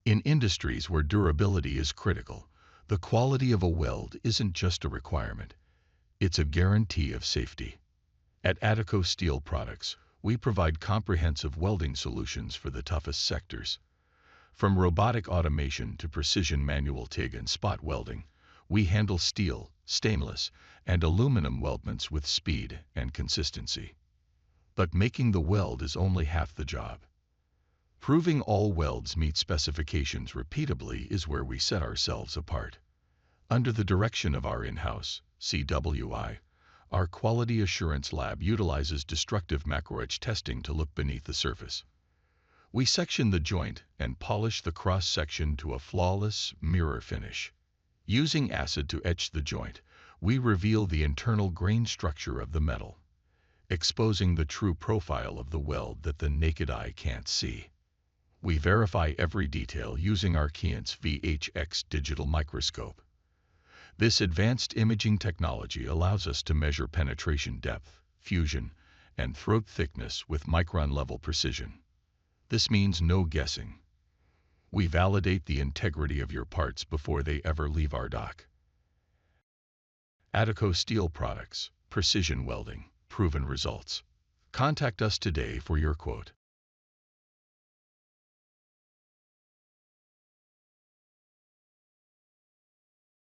In industries where durability is critical, the quality of a weld isn't just a requirement, it's a guarantee of safety. At ATACO Steel Products, we provide comprehensive welding solutions for the toughest sectors. From robotic automation to precision manual TIG and spot welding, we handle steel, stainless, and aluminum weldments with speed and consistency. But making the weld is only half the job. Proving all welds meet specifications repeatably is where we set ourselves apart. Under the direction of our in-house CWI, our quality assurance lab utilizes destructive macro-etch testing to look beneath the surface. We section the joint and polish the cross-section to a flawless mirror finish. Using acid to etch the joint, we reveal the internal grain structure of the metal, exposing the true profile of the weld that the naked eye can't see. We verify every detail using our Keyence VHX digital microscope. This advanced imaging technology allows us to measure penetration depth, fusion, and throat thickness with micron-level precision. This means no guessing. We validate the integrity of your parts before they ever leave our dock. ATACO Steel Products, precision welding, proven results. Contact us today for your quote.